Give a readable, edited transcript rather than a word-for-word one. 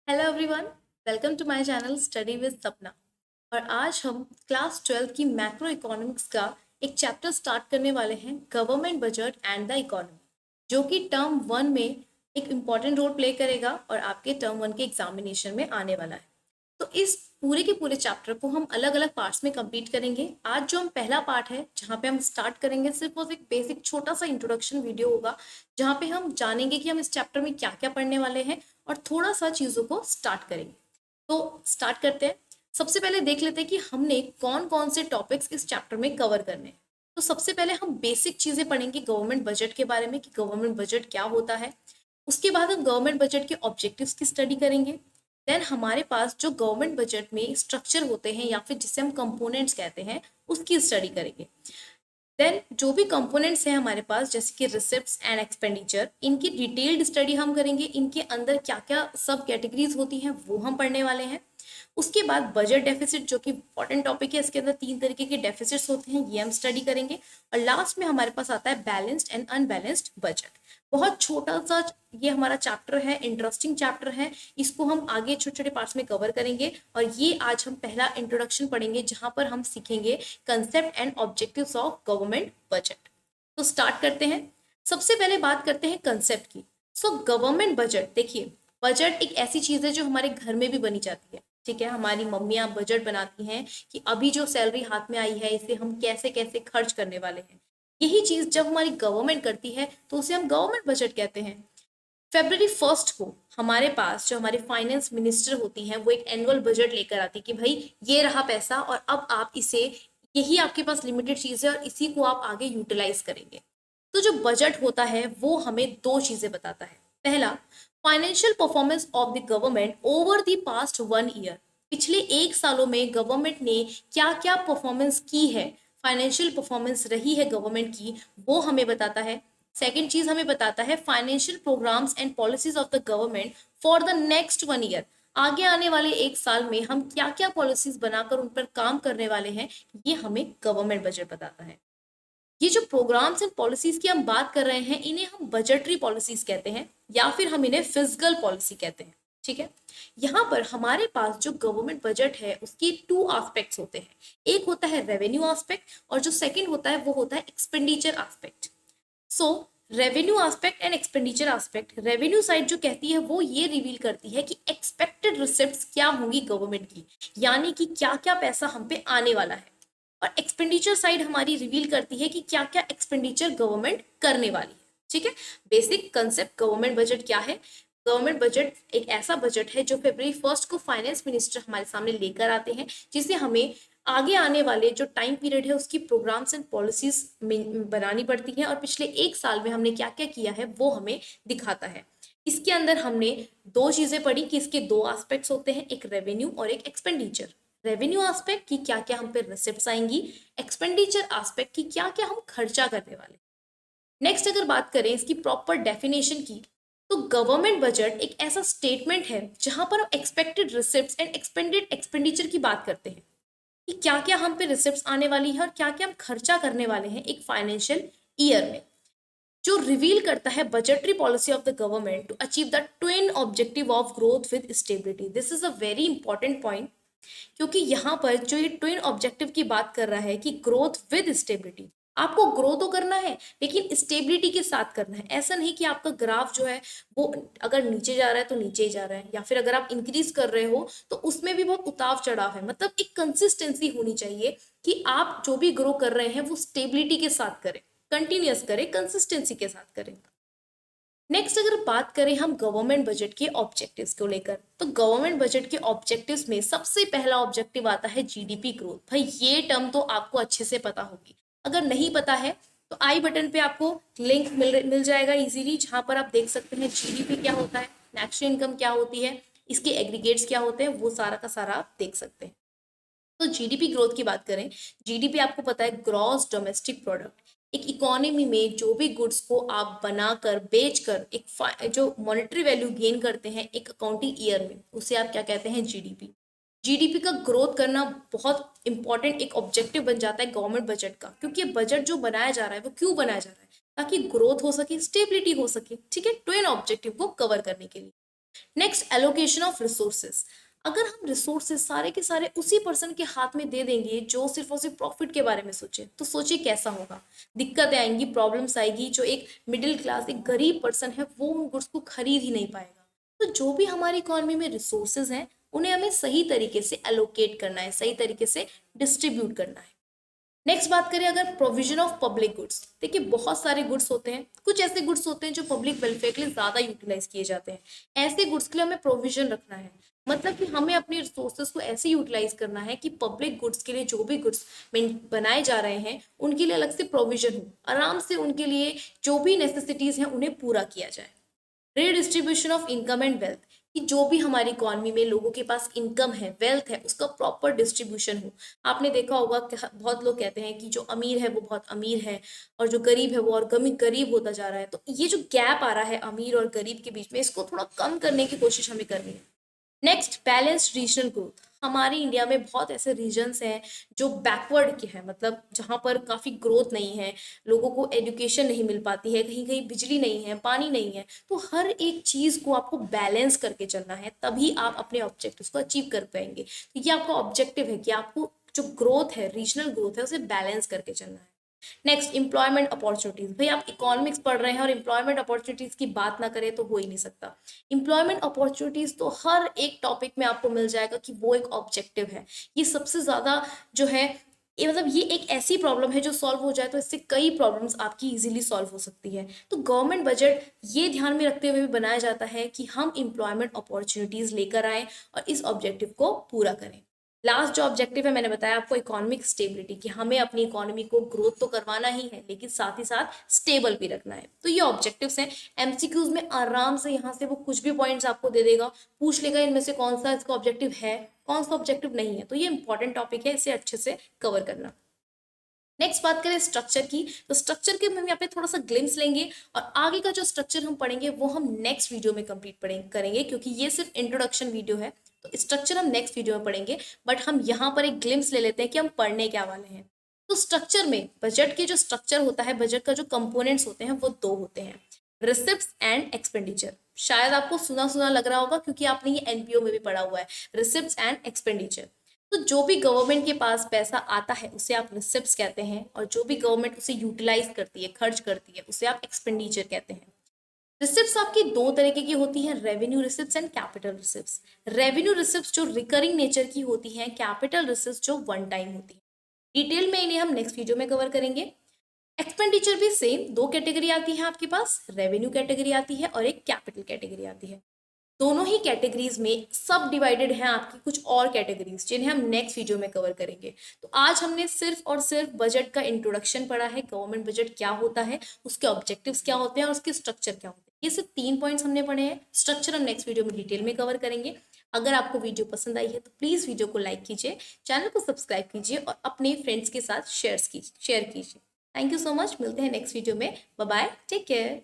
Hello everyone, welcome to my channel study with Sapna. और आज हम क्लास 12 की मैक्रो इकोनॉमिक्स का एक चैप्टर स्टार्ट करने वाले हैं, government budget and the economy, जो कि टर्म 1 में एक इम्पॉर्टेंट रोल प्ले करेगा और आपके टर्म 1 के एग्जामिनेशन में आने वाला है। तो इस पूरे के पूरे चैप्टर को हम अलग अलग पार्ट्स में कंप्लीट करेंगे। आज जो हम पहला पार्ट है जहाँ पे हम स्टार्ट करेंगे, सिर्फ वो एक बेसिक छोटा सा इंट्रोडक्शन वीडियो होगा, जहाँ पे हम जानेंगे कि हम इस चैप्टर में क्या क्या पढ़ने वाले हैं और थोड़ा सा चीज़ों को स्टार्ट करेंगे। तो स्टार्ट करते हैं। सबसे पहले देख लेते हैं कि हमने कौन कौन से टॉपिक्स इस चैप्टर में कवर करने हैं। तो सबसे पहले हम बेसिक चीज़ें पढ़ेंगे गवर्नमेंट बजट के बारे में कि गवर्नमेंट बजट क्या होता है। उसके बाद हम गवर्नमेंट बजट के ऑब्जेक्टिव्स की स्टडी करेंगे। देन हमारे पास जो गवर्नमेंट बजट में स्ट्रक्चर होते हैं या फिर जिसे हम कंपोनेंट्स कहते हैं, उसकी स्टडी करेंगे। देन जो भी कंपोनेंट्स हैं हमारे पास, जैसे कि रिसिप्ट्स एंड एक्सपेंडिचर, इनकी डिटेल्ड स्टडी हम करेंगे। इनके अंदर क्या क्या सब कैटेगरीज होती हैं वो हम पढ़ने वाले हैं। उसके बाद बजट डेफिसिट, जो कि इंपॉर्टेंट टॉपिक है, इसके अंदर 3 तरीके के डेफिसिट्स होते हैं, ये हम स्टडी करेंगे। और लास्ट में हमारे पास आता है बैलेंस्ड एंड अनबैलेंस्ड बजट। बहुत छोटा सा ये हमारा चैप्टर है, इंटरेस्टिंग चैप्टर है। इसको हम आगे छोटे छोटे पार्ट्स में कवर करेंगे और ये आज हम पहला इंट्रोडक्शन पढ़ेंगे, जहां पर हम सीखेंगे concept and objectives of government budget. तो स्टार्ट करते हैं। सबसे पहले बात करते हैं कंसेप्ट की। सो गवर्नमेंट बजट, देखिए, बजट एक ऐसी चीज है जो हमारे घर में भी बनी जाती है। ठीक है, हमारी मम्मियां बजट बनाती हैं कि अभी जो सैलरी हाथ में आई है इसे हम कैसे कैसे खर्च करने वाले हैं। यही चीज जब हमारी गवर्नमेंट करती है तो उसे हम गवर्नमेंट बजट कहते हैं। February 1 को हमारे पास जो हमारे फाइनेंस मिनिस्टर होती हैं वो एक एनुअल बजट लेकर आती है कि भाई ये रहा पैसा और अब आप इसे, यही आपके पास लिमिटेड चीज है और इसी को आप आगे यूटिलाइज करेंगे। तो जो बजट होता है वो हमें दो चीजें बताता है। पहला, financial performance of the government over the past 1 year. पिछले 1 सालों में गवर्नमेंट ने क्या क्या परफॉर्मेंस की है, फाइनेंशियल परफॉर्मेंस रही है गवर्नमेंट की, वो हमें बताता है। सेकेंड चीज हमें बताता है financial programmes and policies of the government for the next 1 year. आगे आने वाले 1 साल में हम क्या क्या पॉलिसीज बनाकर उन पर काम करने वाले हैं, ये हमें गवर्नमेंट बजट बताता है। ये जो प्रोग्राम्स एंड पॉलिसीज की हम बात कर रहे हैं, इन्हें हम बजटरी पॉलिसीज कहते हैं या फिर हम इन्हें फिजिकल पॉलिसी कहते हैं। ठीक है, यहाँ पर हमारे पास जो गवर्नमेंट बजट है उसकी 2 एस्पेक्ट्स होते हैं। एक होता है रेवेन्यू एस्पेक्ट और जो सेकंड होता है वो होता है expenditure aspect. So revenue aspect and expenditure aspect, revenue side जो कहती है वो ये रिवील करती है कि एक्सपेक्टेड रिसिप्ट्स क्या होंगी गवर्नमेंट की, यानी कि क्या क्या पैसा हम पे आने वाला है। और एक्सपेंडिचर साइड हमारी रिवील करती है कि क्या क्या एक्सपेंडिचर गवर्नमेंट करने वाली है। ठीक है, बेसिक कंसेप्ट गवर्नमेंट बजट क्या है। गवर्नमेंट बजट एक ऐसा बजट है जो February 1 को फाइनेंस मिनिस्टर हमारे सामने लेकर आते हैं, जिसे हमें आगे आने वाले जो टाइम पीरियड है उसकी प्रोग्राम्स एंड पॉलिसीज बनानी पड़ती है और पिछले 1 साल में हमने क्या क्या किया है वो हमें दिखाता है। इसके अंदर हमने दो चीजें पढ़ी कि इसके दो एस्पेक्ट्स होते हैं, एक रेवेन्यू और एक एक्सपेंडिचर। रेवेन्यू एस्पेक्ट की क्या क्या हम पे रिसिप्ट्स आएंगी, एक्सपेंडिचर एस्पेक्ट की क्या क्या हम खर्चा करने वाले। नेक्स्ट अगर बात करें इसकी प्रॉपर डेफिनेशन की, तो गवर्नमेंट बजट एक ऐसा स्टेटमेंट है जहां पर हम expected receipts and expanded expenditure की बात करते हैं कि क्या क्या हम पे रिसिप्ट्स आने वाली है और क्या क्या हम खर्चा करने वाले हैं एक फाइनेंशियल ईयर में, जो रिवील करता है budgetary policy of the government to achieve the twin objective of growth with stability. This is a very important point, क्योंकि यहाँ पर जो ये ट्विन ऑब्जेक्टिव की बात कर रहा है कि ग्रोथ विद स्टेबिलिटी, आपको ग्रो तो करना है लेकिन स्टेबिलिटी के साथ करना है। ऐसा नहीं कि आपका ग्राफ जो है वो अगर नीचे जा रहा है तो नीचे ही जा रहा है, या फिर अगर आप इंक्रीज कर रहे हो तो उसमें भी बहुत उतार चढ़ाव है। मतलब एक कंसिस्टेंसी होनी चाहिए कि आप जो भी ग्रो कर रहे हैं वो स्टेबिलिटी के साथ करें, कंटिन्यूअस करें, कंसिस्टेंसी के साथ करें। नेक्स्ट अगर बात करें हम गवर्नमेंट बजट के ऑब्जेक्टिव्स को लेकर, तो गवर्नमेंट बजट के ऑब्जेक्टिव्स में सबसे पहला ऑब्जेक्टिव आता है जीडीपी ग्रोथ। भाई ये टर्म तो आपको अच्छे से पता होगी, अगर नहीं पता है तो आई बटन पे आपको लिंक मिल जाएगा इजीली, जहां पर आप देख सकते हैं जीडीपी क्या होता है, नेशनल इनकम क्या होती है, इसके एग्रीगेट्स क्या होते हैं, वो सारा का सारा आप देख सकते हैं। तो जीडीपी ग्रोथ की बात करें, जीडीपी आपको पता है ग्रॉस डोमेस्टिक प्रोडक्ट। एक इकोनॉमी में जो भी गुड्स को आप बनाकर बेचकर एक जो मॉनेटरी वैल्यू गेन करते हैं एक अकाउंटिंग ईयर में, उसे आप क्या कहते हैं, जीडीपी। जीडीपी का ग्रोथ करना बहुत इंपॉर्टेंट एक ऑब्जेक्टिव बन जाता है गवर्नमेंट बजट का, क्योंकि बजट जो बनाया जा रहा है वो क्यों बनाया जा रहा है, ताकि ग्रोथ हो सके, स्टेबिलिटी हो सके। ठीक है, ट्विन ऑब्जेक्टिव को कवर करने के लिए। Next, allocation of resources. अगर हम रिसोर्सेज सारे के सारे उसी पर्सन के हाथ में दे देंगे जो सिर्फ और सिर्फ प्रॉफिट के बारे में सोचे, तो सोचिए कैसा होगा। दिक्कतें आएंगी, प्रॉब्लम्स आएगी। जो एक मिडिल क्लास, एक गरीब पर्सन है, वो उन गुड्स को खरीद ही नहीं पाएगा। तो जो भी हमारी इकोनॉमी में रिसोर्सेज हैं, उन्हें हमें सही तरीके से एलोकेट करना है, सही तरीके से डिस्ट्रीब्यूट करना है। नेक्स्ट बात करें अगर प्रोविजन ऑफ पब्लिक गुड्स। देखिए बहुत सारे गुड्स होते हैं, कुछ ऐसे गुड्स होते हैं जो पब्लिक वेलफेयर के लिए ज्यादा यूटिलाइज किए जाते हैं। ऐसे गुड्स के लिए हमें प्रोविजन रखना है, मतलब कि हमें अपने रिसोर्सेज को ऐसे यूटिलाइज करना है कि पब्लिक गुड्स के लिए जो भी गुड्स बनाए जा रहे हैं उनके लिए अलग से प्रोविजन हो, आराम से उनके लिए जो भी नेसेसिटीज हैं उन्हें पूरा किया जाए। Redistribution of income and wealth, कि जो भी हमारी इकोनॉमी में लोगों के पास इनकम है, वेल्थ है, उसका प्रॉपर डिस्ट्रीब्यूशन हो। आपने देखा होगा कि बहुत लोग कहते हैं कि जो अमीर है वो बहुत अमीर है और जो गरीब है वो और गरीब होता जा रहा है। तो ये जो गैप आ रहा है अमीर और गरीब के बीच में, इसको थोड़ा कम करने की कोशिश हमें करनी है। Next, balanced regional growth. हमारे इंडिया में बहुत ऐसे रीजन्स हैं जो बैकवर्ड के हैं, मतलब जहाँ पर काफ़ी ग्रोथ नहीं है, लोगों को एजुकेशन नहीं मिल पाती है, कहीं कहीं बिजली नहीं है, पानी नहीं है। तो हर एक चीज़ को आपको बैलेंस करके चलना है, तभी आप अपने ऑब्जेक्टिव्स को अचीव कर पाएंगे। तो ये आपका ऑब्जेक्टिव है कि आपको जो ग्रोथ है, रीजनल ग्रोथ है, उसे बैलेंस करके चलना है। Next, employment opportunities. भाई आप इकोनॉमिक्स पढ़ रहे हैं और एम्प्लॉयमेंट अपॉर्चुनिटीज की बात ना करें तो हो ही नहीं सकता। एम्प्लॉयमेंट अपॉर्चुनिटीज तो हर एक टॉपिक में आपको मिल जाएगा कि वो एक ऑब्जेक्टिव है। ये सबसे ज्यादा जो है, ये मतलब ये एक ऐसी प्रॉब्लम है जो सॉल्व हो जाए तो इससे कई प्रॉब्लम्स आपकी इजीली सॉल्व हो सकती है। तो गवर्नमेंट बजट ये ध्यान में रखते हुए भी बनाया जाता है कि हम एम्प्लॉयमेंट अपॉर्चुनिटीज लेकर आए और इस ऑब्जेक्टिव को पूरा करें। लास्ट जो ऑब्जेक्टिव है मैंने बताया आपको, इकोनॉमिक स्टेबिलिटी, कि हमें अपनी इकोनॉमी को ग्रोथ तो करवाना ही है लेकिन साथ ही साथ स्टेबल भी रखना है। तो ये ऑब्जेक्टिव्स हैं। एमसीक्यूज में आराम से यहाँ से वो कुछ भी पॉइंट्स आपको दे देगा, पूछ लेगा इनमें से कौन सा इसका ऑब्जेक्टिव है, कौन सा ऑब्जेक्टिव नहीं है। तो ये इंपॉर्टेंट टॉपिक है, इसे अच्छे से कवर करना। नेक्स्ट बात करें स्ट्रक्चर की, तो स्ट्रक्चर के हम यहाँ पे थोड़ा सा ग्लिम्स लेंगे और आगे का जो स्ट्रक्चर हम पढ़ेंगे वो हम नेक्स्ट वीडियो में कंप्लीट करेंगे, क्योंकि ये सिर्फ इंट्रोडक्शन वीडियो है। तो स्ट्रक्चर हम नेक्स्ट वीडियो में पढ़ेंगे, बट हम यहाँ पर एक ग्लिम्स ले लेते हैं कि हम पढ़ने क्या वाले हैं। तो स्ट्रक्चर में बजट के जो स्ट्रक्चर होता है, बजट का जो कंपोनेंट्स होते हैं वो दो होते हैं, रिसिप्ट्स एंड एक्सपेंडिचर। शायद आपको सुना सुना लग रहा होगा क्योंकि आपने ये एनपीओ में भी पढ़ा हुआ है, रिसिप्ट्स एंड एक्सपेंडिचर। तो जो भी गवर्नमेंट के पास पैसा आता है उसे आप रिसिप्ट्स कहते हैं, और जो भी गवर्नमेंट उसे यूटिलाइज करती है, खर्च करती है, उसे आप एक्सपेंडिचर कहते हैं। रिसिप्ट्स आपकी दो तरीके की होती हैं, revenue receipts and capital receipts. Revenue receipts जो रिकरिंग नेचर की होती हैं, कैपिटल रिसिप्ट्स जो वन टाइम होती है। डिटेल में इन्हें हम नेक्स्ट वीडियो में कवर करेंगे। एक्सपेंडिचर भी सेम दो कैटेगरी आती है आपके पास, रेवेन्यू कैटेगरी आती है और एक कैपिटल कैटेगरी आती है। दोनों ही कैटेगरीज में सब डिवाइडेड हैं आपकी कुछ और कैटेगरीज, जिन्हें हम नेक्स्ट वीडियो में कवर करेंगे। तो आज हमने सिर्फ और सिर्फ बजट का इंट्रोडक्शन पढ़ा है, गवर्नमेंट बजट क्या होता है, उसके ऑब्जेक्टिव्स क्या होते हैं और उसके स्ट्रक्चर क्या होते हैं। ये सिर्फ 3 पॉइंट्स हमने पढ़े हैं, स्ट्रक्चर हम नेक्स्ट वीडियो में डिटेल में कवर करेंगे। अगर आपको वीडियो पसंद आई है तो प्लीज़ वीडियो को लाइक कीजिए, चैनल को सब्सक्राइब कीजिए और अपने फ्रेंड्स के साथ शेयर कीजिए। थैंक यू सो मच, मिलते हैं नेक्स्ट वीडियो में। Bye bye, take care.